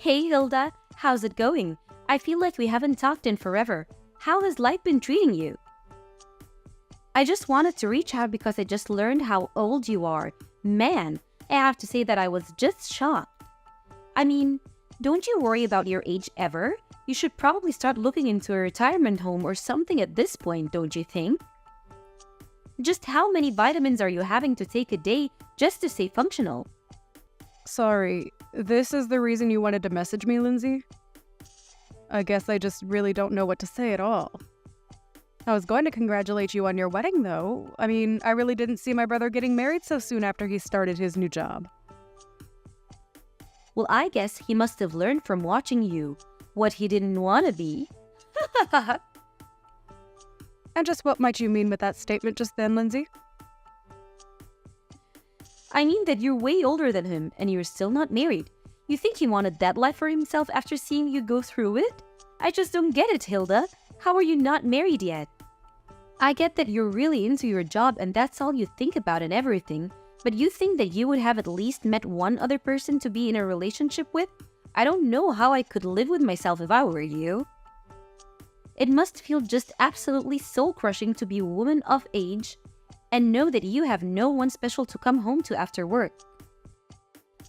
Hey Hilda, how's it going? I feel like we haven't talked in forever. How has life been treating you? I just wanted to reach out because I just learned how old you are. Man, I have to say that I was just shocked. I mean, don't you worry about your age ever? You should probably start looking into a retirement home or something at this point, don't you think? Just how many vitamins are you having to take a day just to stay functional? Sorry, this is the reason you wanted to message me, Lindsay? I guess I just really don't know what to say at all. I was going to congratulate you on your wedding, though. I mean, I really didn't see my brother getting married so soon after he started his new job. Well, I guess he must have learned from watching you what he didn't want to be. And just what might you mean with that statement just then, Lindsay? I mean that you're way older than him and you're still not married. You think he wanted that life for himself after seeing you go through it? I just don't get it, Hilda. How are you not married yet? I get that you're really into your job and that's all you think about and everything, but you think that you would have at least met one other person to be in a relationship with? I don't know how I could live with myself if I were you. It must feel just absolutely soul-crushing to be a woman of age and know that you have no one special to come home to after work.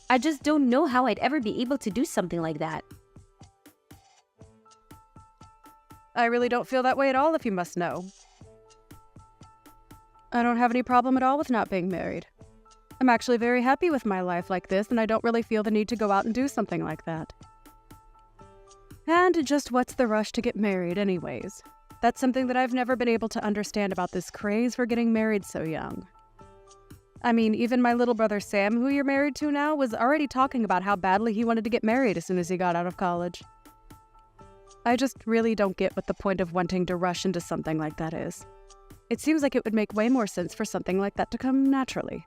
I just don't know how I'd ever be able to do something like that. I really don't feel that way at all, if you must know. I don't have any problem at all with not being married. I'm actually very happy with my life like this, and I don't really feel the need to go out and do something like that. And just what's the rush to get married anyways? That's something that I've never been able to understand about this craze for getting married so young. I mean, even my little brother Sam, who you're married to now, was already talking about how badly he wanted to get married as soon as he got out of college. I just really don't get what the point of wanting to rush into something like that is. It seems like it would make way more sense for something like that to come naturally.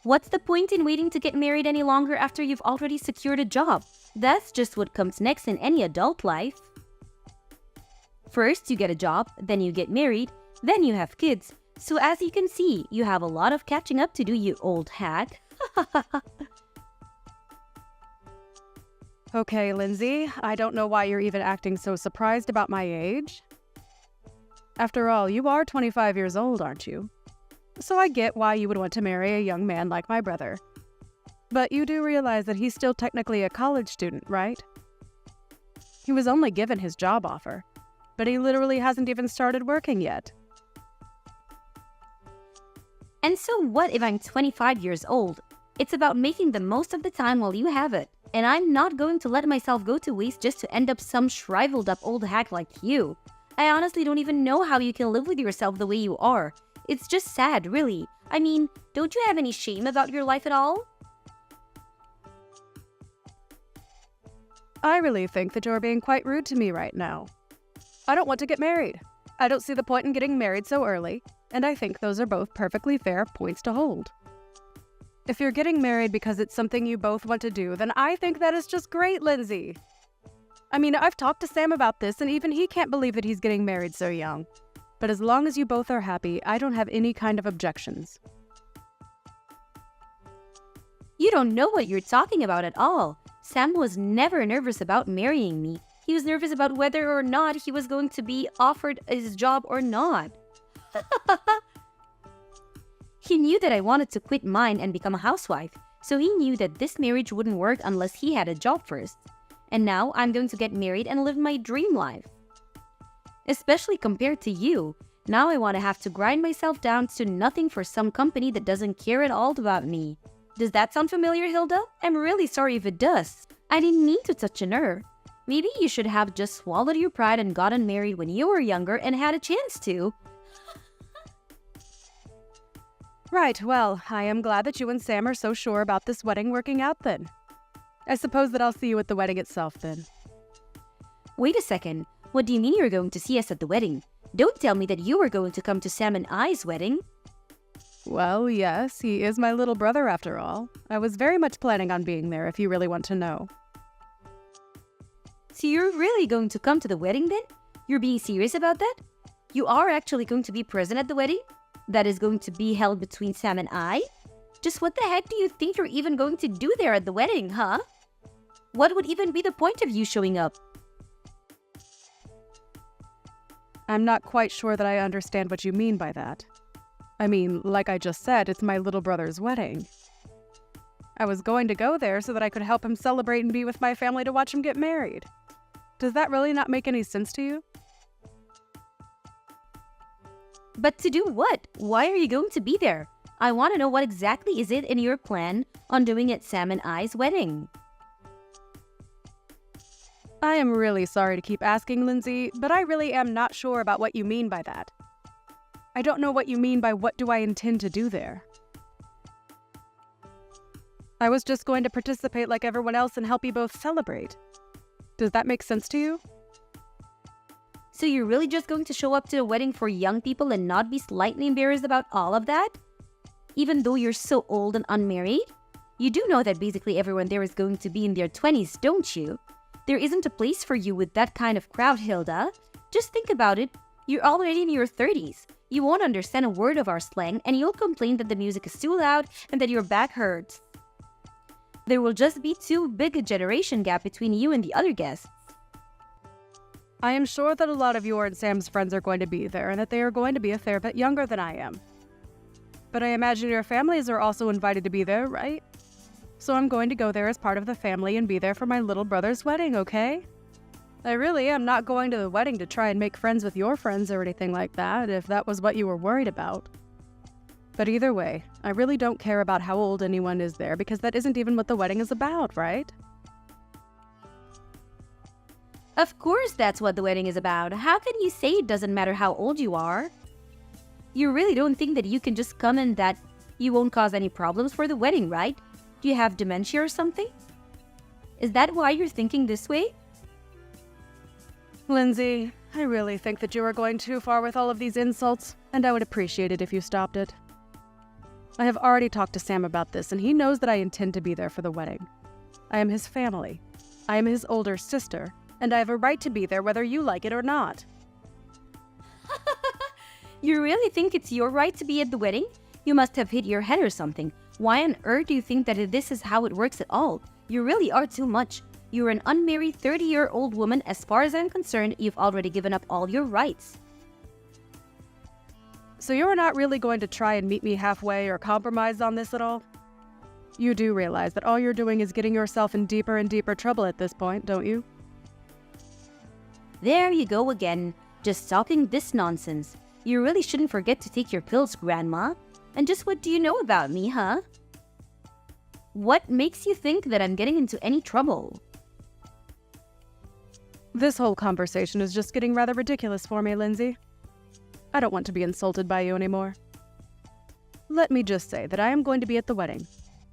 What's the point in waiting to get married any longer after you've already secured a job? That's just what comes next in any adult life. First, you get a job, then you get married, then you have kids. So as you can see, you have a lot of catching up to do, you old hag. Okay, Lindsay, I don't know why you're even acting so surprised about my age. After all, you are 25 years old, aren't you? So I get why you would want to marry a young man like my brother. But you do realize that he's still technically a college student, right? He was only given his job offer, but he literally hasn't even started working yet. And so what if I'm 25 years old? It's about making the most of the time while you have it. And I'm not going to let myself go to waste just to end up some shriveled up old hack like you. I honestly don't even know how you can live with yourself the way you are. It's just sad, really. I mean, don't you have any shame about your life at all? I really think that you're being quite rude to me right now. I don't want to get married. I don't see the point in getting married so early, and I think those are both perfectly fair points to hold. If you're getting married because it's something you both want to do, then I think that is just great, Lindsay. I mean, I've talked to Sam about this, and even he can't believe that he's getting married so young. But as long as you both are happy, I don't have any kind of objections. You don't know what you're talking about at all. Sam was never nervous about marrying me. He was nervous about whether or not he was going to be offered his job or not. He knew that I wanted to quit mine and become a housewife, so he knew that this marriage wouldn't work unless he had a job first. And now I'm going to get married and live my dream life. Especially compared to you. Now I want to have to grind myself down to nothing for some company that doesn't care at all about me. Does that sound familiar, Hilda? I'm really sorry if it does. I didn't mean to touch a nerve. Maybe you should have just swallowed your pride and gotten married when you were younger and had a chance to. Right, well, I am glad that you and Sam are so sure about this wedding working out then. I suppose that I'll see you at the wedding itself then. Wait a second. What do you mean you're going to see us at the wedding? Don't tell me that you were going to come to Sam and I's wedding. Well, yes, he is my little brother after all. I was very much planning on being there if you really want to know. So you're really going to come to the wedding then? You're being serious about that? You are actually going to be present at the wedding? That is going to be held between Sam and I? Just what the heck do you think you're even going to do there at the wedding, huh? What would even be the point of you showing up? I'm not quite sure that I understand what you mean by that. I mean, like I just said, it's my little brother's wedding. I was going to go there so that I could help him celebrate and be with my family to watch him get married. Does that really not make any sense to you? But to do what? Why are you going to be there? I want to know what exactly is it in your plan on doing at Sam and I's wedding. I am really sorry to keep asking, Lindsay, but I really am not sure about what you mean by that. I don't know what you mean by what do I intend to do there. I was just going to participate like everyone else and help you both celebrate. Does that make sense to you? So you're really just going to show up to a wedding for young people and not be slightly embarrassed about all of that? Even though you're so old and unmarried? You do know that basically everyone there is going to be in their 20s, don't you? There isn't a place for you with that kind of crowd, Hilda. Just think about it. You're already in your 30s. You won't understand a word of our slang and you'll complain that the music is too loud and that your back hurts. There will just be too big a generation gap between you and the other guests. I am sure that a lot of your and Sam's friends are going to be there and that they are going to be a fair bit younger than I am. But I imagine your families are also invited to be there, right? So I'm going to go there as part of the family and be there for my little brother's wedding, okay? I really am not going to the wedding to try and make friends with your friends or anything like that, if that was what you were worried about. But either way, I really don't care about how old anyone is there because that isn't even what the wedding is about, right? Of course that's what the wedding is about. How can you say it doesn't matter how old you are? You really don't think that you can just come and that you won't cause any problems for the wedding, right? Do you have dementia or something? Is that why you're thinking this way? Lindsay, I really think that you are going too far with all of these insults, and I would appreciate it if you stopped it. I have already talked to Sam about this, and he knows that I intend to be there for the wedding. I am his family. I am his older sister, and I have a right to be there whether you like it or not. You really think it's your right to be at the wedding? You must have hit your head or something. Why on earth do you think that this is how it works at all? You really are too much. You're an unmarried 30-year-old woman. As far as I'm concerned, you've already given up all your rights. So you're not really going to try and meet me halfway or compromise on this at all? You do realize that all you're doing is getting yourself in deeper and deeper trouble at this point, don't you? There you go again, just talking this nonsense. You really shouldn't forget to take your pills, Grandma. And just what do you know about me, huh? What makes you think that I'm getting into any trouble? This whole conversation is just getting rather ridiculous for me, Lindsay. I don't want to be insulted by you anymore. Let me just say that I am going to be at the wedding,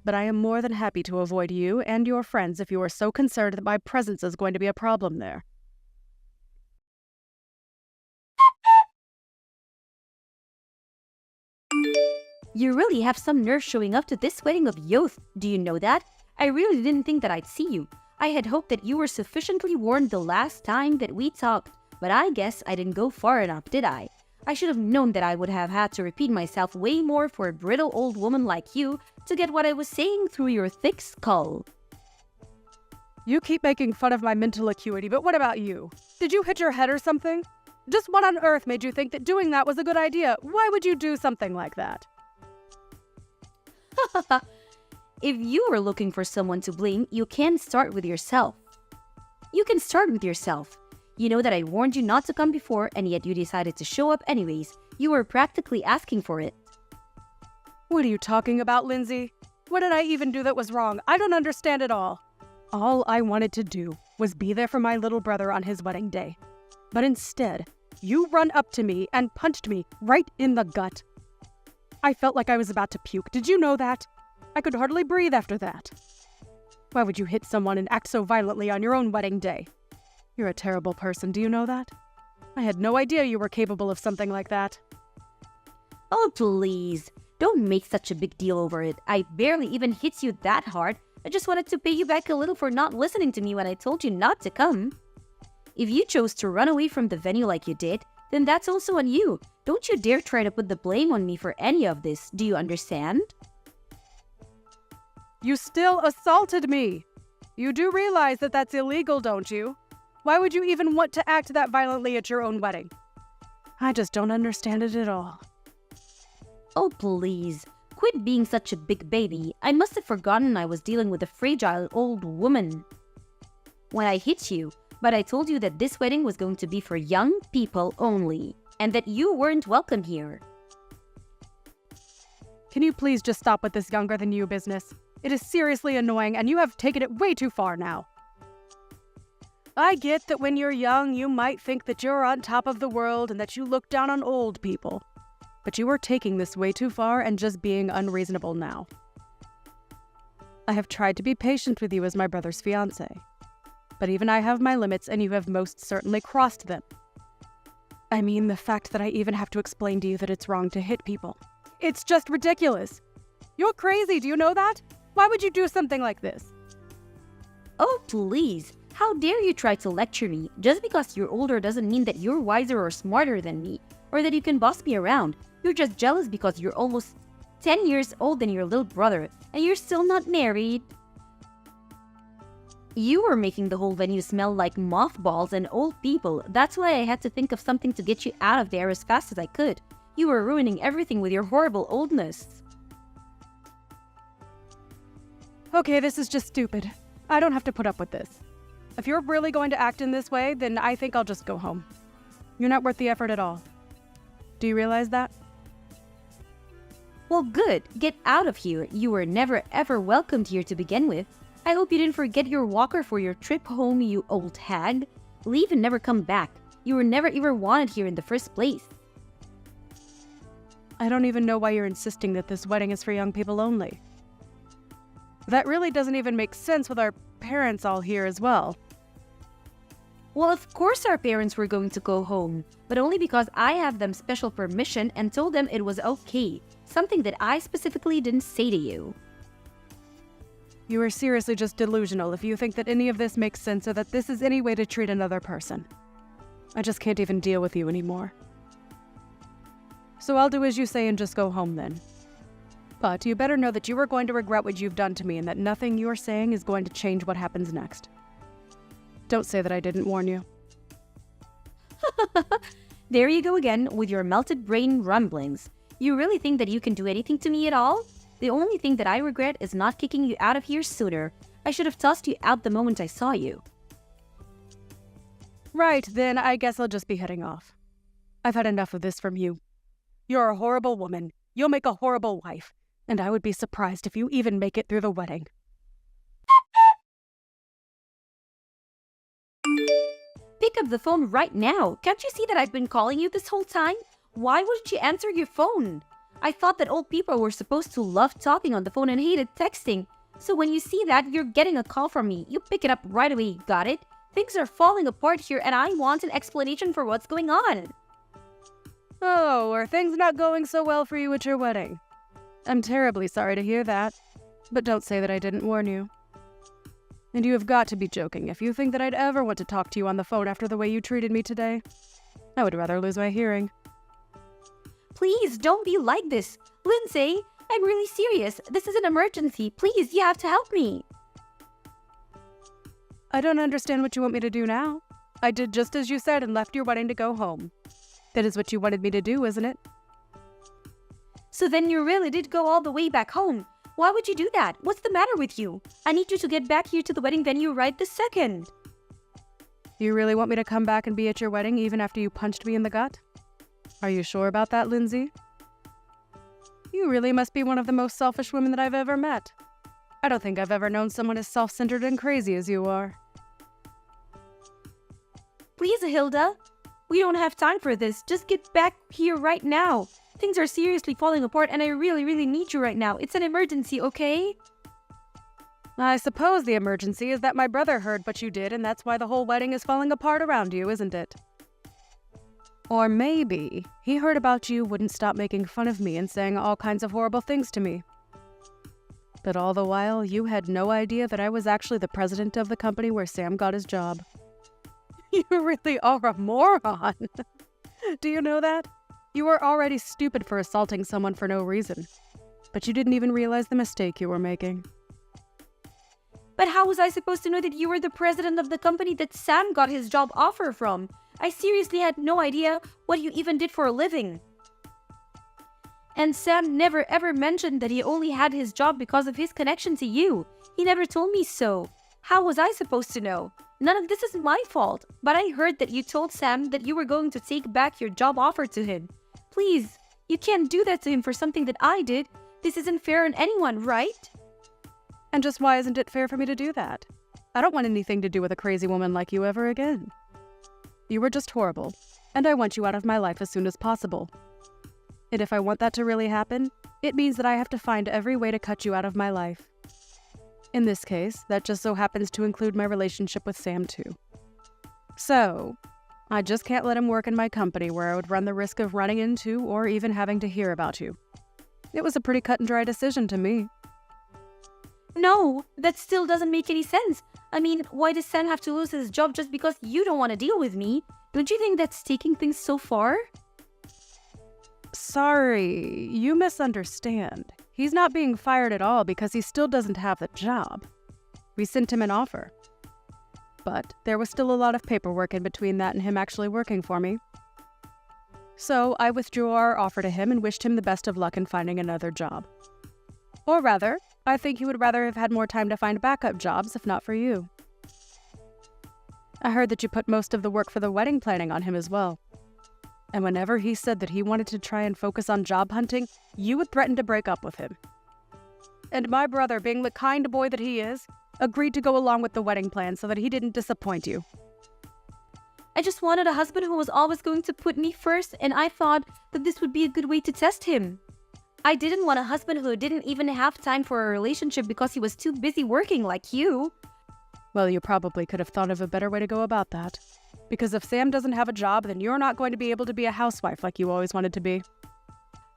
but I am more than happy to avoid you and your friends if you are so concerned that my presence is going to be a problem there. You really have some nerve showing up to this wedding of youth. Do you know that? I really didn't think that I'd see you. I had hoped that you were sufficiently warned the last time that we talked, but I guess I didn't go far enough, did I? I should have known that I would have had to repeat myself way more for a brittle old woman like you to get what I was saying through your thick skull. You keep making fun of my mental acuity, but what about you? Did you hit your head or something? Just what on earth made you think that doing that was a good idea? Why would you do something like that? If you are looking for someone to blame, you can start with yourself. You can start with yourself. You know that I warned you not to come before, and yet you decided to show up anyways. You were practically asking for it. What are you talking about, Lindsay? What did I even do that was wrong? I don't understand at all. All I wanted to do was be there for my little brother on his wedding day. But instead, you run up to me and punched me right in the gut. I felt like I was about to puke. Did you know that? I could hardly breathe after that. Why would you hit someone and act so violently on your own wedding day? You're a terrible person, do you know that? I had no idea you were capable of something like that. Oh, please. Don't make such a big deal over it. I barely even hit you that hard. I just wanted to pay you back a little for not listening to me when I told you not to come. If you chose to run away from the venue like you did, then that's also on you. Don't you dare try to put the blame on me for any of this. Do you understand? You still assaulted me. You do realize that that's illegal, don't you? Why would you even want to act that violently at your own wedding? I just don't understand it at all. Oh, please. Quit being such a big baby. I must have forgotten I was dealing with a fragile old woman when I hit you, but I told you that this wedding was going to be for young people only, and that you weren't welcome here. Can you please just stop with this younger than you business? It is seriously annoying, and you have taken it way too far now. I get that when you're young, you might think that you're on top of the world and that you look down on old people. But you are taking this way too far and just being unreasonable now. I have tried to be patient with you as my brother's fiancé. But even I have my limits, and you have most certainly crossed them. I mean, the fact that I even have to explain to you that it's wrong to hit people. It's just ridiculous. You're crazy, do you know that? Why would you do something like this? Oh, please. How dare you try to lecture me? Just because you're older doesn't mean that you're wiser or smarter than me, or that you can boss me around. You're just jealous because you're almost 10 years older than your little brother, and you're still not married. You were making the whole venue smell like mothballs and old people. That's why I had to think of something to get you out of there as fast as I could. You were ruining everything with your horrible oldness. Okay, this is just stupid. I don't have to put up with this. If you're really going to act in this way, then I think I'll just go home. You're not worth the effort at all. Do you realize that? Well, good. Get out of here. You were never ever welcomed here to begin with. I hope you didn't forget your walker for your trip home, you old hag. Leave and never come back. You were never even wanted here in the first place. I don't even know why you're insisting that this wedding is for young people only. That really doesn't even make sense with our parents all here as well. Well, of course our parents were going to go home, but only because I have them special permission and told them it was okay. Something that I specifically didn't say to you. You are seriously just delusional if you think that any of this makes sense or that this is any way to treat another person. I just can't even deal with you anymore. So I'll do as you say and just go home then. But you better know that you are going to regret what you've done to me and that nothing you are saying is going to change what happens next. Don't say that I didn't warn you. There you go again with your melted brain rumblings. You really think that you can do anything to me at all? The only thing that I regret is not kicking you out of here sooner. I should have tossed you out the moment I saw you. Right, then I guess I'll just be heading off. I've had enough of this from you. You're a horrible woman. You'll make a horrible wife. And I would be surprised if you even make it through the wedding. Pick up the phone right now. Can't you see that I've been calling you this whole time? Why wouldn't you answer your phone? I thought that old people were supposed to love talking on the phone and hated texting. So when you see that you're getting a call from me, you pick it up right away, got it? Things are falling apart here and I want an explanation for what's going on. Oh, are things not going so well for you at your wedding? I'm terribly sorry to hear that, but don't say that I didn't warn you. And you have got to be joking if you think that I'd ever want to talk to you on the phone after the way you treated me today. I would rather lose my hearing. Please, don't be like this. Lindsay, I'm really serious. This is an emergency. Please, you have to help me. I don't understand what you want me to do now. I did just as you said and left your wedding to go home. That is what you wanted me to do, isn't it? So then you really did go all the way back home. Why would you do that? What's the matter with you? I need you to get back here to the wedding venue right this second. You really want me to come back and be at your wedding even after you punched me in the gut? Are you sure about that, Lindsay? You really must be one of the most selfish women that I've ever met. I don't think I've ever known someone as self-centered and crazy as you are. Please, Hilda. We don't have time for this. Just get back here right now. Things are seriously falling apart and I really, really need you right now. It's an emergency, okay? I suppose the emergency is that my brother heard what you did and that's why the whole wedding is falling apart around you, isn't it? Or maybe he heard about you, wouldn't stop making fun of me and saying all kinds of horrible things to me. But all the while, you had no idea that I was actually the president of the company where Sam got his job. You really are a moron. Do you know that? You were already stupid for assaulting someone for no reason. But you didn't even realize the mistake you were making. But how was I supposed to know that you were the president of the company that Sam got his job offer from? I seriously had no idea what you even did for a living. And Sam never ever mentioned that he only had his job because of his connection to you. He never told me so. How was I supposed to know? None of this is my fault, but I heard that you told Sam that you were going to take back your job offer to him. Please, you can't do that to him for something that I did. This isn't fair on anyone, right? And just why isn't it fair for me to do that? I don't want anything to do with a crazy woman like you ever again. You were just horrible, and I want you out of my life as soon as possible. And if I want that to really happen, it means that I have to find every way to cut you out of my life. In this case, that just so happens to include my relationship with Sam too. So, I just can't let him work in my company where I would run the risk of running into or even having to hear about you. It was a pretty cut and dry decision to me. No, that still doesn't make any sense. I mean, why does Sam have to lose his job just because you don't want to deal with me? Don't you think that's taking things so far? Sorry, you misunderstand. He's not being fired at all because he still doesn't have the job. We sent him an offer. But there was still a lot of paperwork in between that and him actually working for me. So I withdrew our offer to him and wished him the best of luck in finding another job. Or rather, I think he would rather have had more time to find backup jobs if not for you. I heard that you put most of the work for the wedding planning on him as well. And whenever he said that he wanted to try and focus on job hunting, you would threaten to break up with him. And my brother, being the kind boy that he is, agreed to go along with the wedding plan so that he didn't disappoint you. I just wanted a husband who was always going to put me first, and I thought that this would be a good way to test him. I didn't want a husband who didn't even have time for a relationship because he was too busy working like you. Well, you probably could have thought of a better way to go about that. Because if Sam doesn't have a job, then you're not going to be able to be a housewife like you always wanted to be.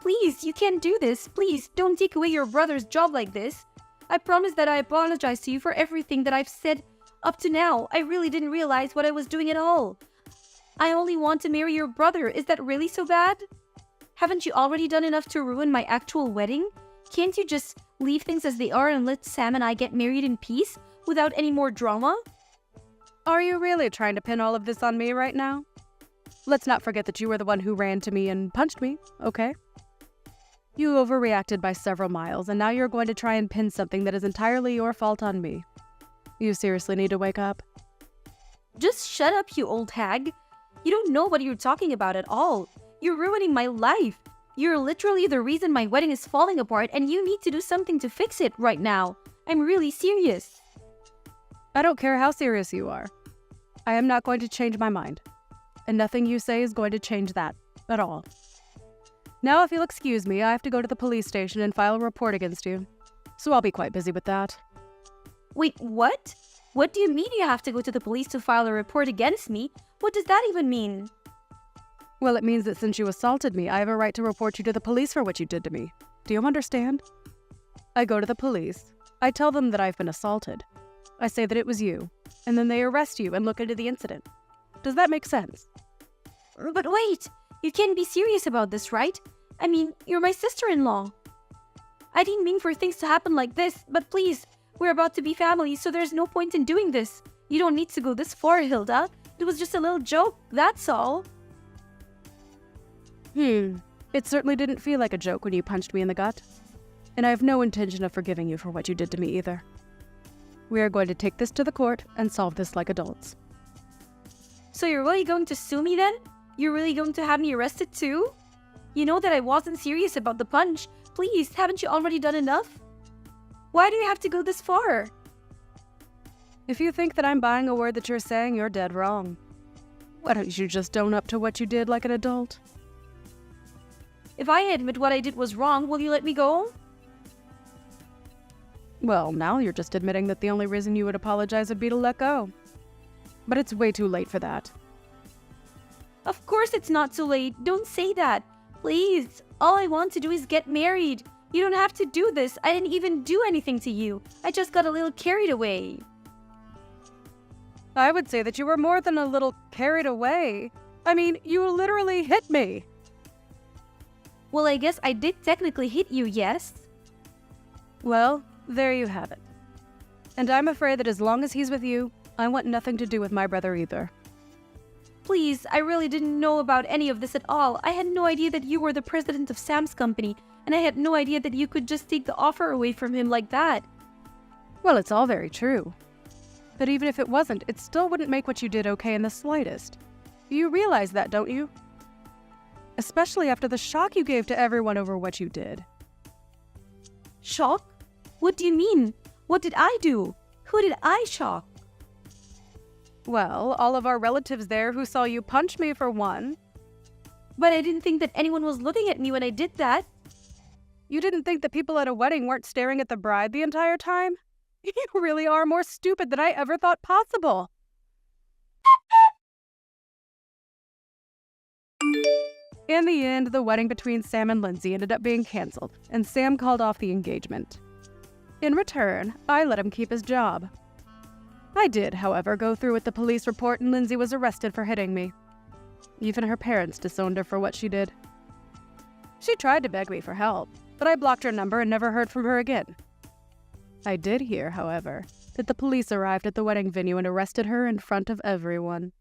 Please, you can't do this. Please, don't take away your brother's job like this. I promise that I apologize to you for everything that I've said up to now. I really didn't realize what I was doing at all. I only want to marry your brother. Is that really so bad? Haven't you already done enough to ruin my actual wedding? Can't you just leave things as they are and let Sam and I get married in peace without any more drama? Are you really trying to pin all of this on me right now? Let's not forget that you were the one who ran to me and punched me, okay? You overreacted by several miles, and now you're going to try and pin something that is entirely your fault on me. You seriously need to wake up. Just shut up, you old hag. You don't know what you're talking about at all. You're ruining my life. You're literally the reason my wedding is falling apart, and you need to do something to fix it right now. I'm really serious. I don't care how serious you are. I am not going to change my mind. And nothing you say is going to change that at all. Now, if you'll excuse me, I have to go to the police station and file a report against you. So I'll be quite busy with that. Wait, what? What do you mean you have to go to the police to file a report against me? What does that even mean? Well, it means that since you assaulted me, I have a right to report you to the police for what you did to me. Do you understand? I go to the police. I tell them that I've been assaulted. I say that it was you, and then they arrest you and look into the incident. Does that make sense? But wait, you can't be serious about this, right? I mean, you're my sister-in-law. I didn't mean for things to happen like this, but please, we're about to be family, so there's no point in doing this. You don't need to go this far, Hilda. It was just a little joke, that's all. It certainly didn't feel like a joke when you punched me in the gut. And I have no intention of forgiving you for what you did to me either. We are going to take this to the court and solve this like adults. So you're really going to sue me then? You're really going to have me arrested too? You know that I wasn't serious about the punch. Please, haven't you already done enough? Why do you have to go this far? If you think that I'm buying a word that you're saying, you're dead wrong. Why don't you just own up to what you did like an adult? If I admit what I did was wrong, will you let me go? Well, now you're just admitting that the only reason you would apologize would be to let go. But it's way too late for that. Of course it's not too late. Don't say that. Please. All I want to do is get married. You don't have to do this. I didn't even do anything to you. I just got a little carried away. I would say that you were more than a little carried away. I mean, you literally hit me. Well, I guess I did technically hit you, yes? Well, there you have it. And I'm afraid that as long as he's with you, I want nothing to do with my brother either. Please, I really didn't know about any of this at all. I had no idea that you were the president of Sam's company, and I had no idea that you could just take the offer away from him like that. Well, it's all very true. But even if it wasn't, it still wouldn't make what you did okay in the slightest. You realize that, don't you? Especially after the shock you gave to everyone over what you did. Shock? What do you mean? What did I do? Who did I shock? Well, all of our relatives there who saw you punch me for one. But I didn't think that anyone was looking at me when I did that. You didn't think the people at a wedding weren't staring at the bride the entire time? You really are more stupid than I ever thought possible. In the end, the wedding between Sam and Lindsay ended up being canceled, and Sam called off the engagement. In return, I let him keep his job. I did, however, go through with the police report, and Lindsay was arrested for hitting me. Even her parents disowned her for what she did. She tried to beg me for help, but I blocked her number and never heard from her again. I did hear, however, that the police arrived at the wedding venue and arrested her in front of everyone.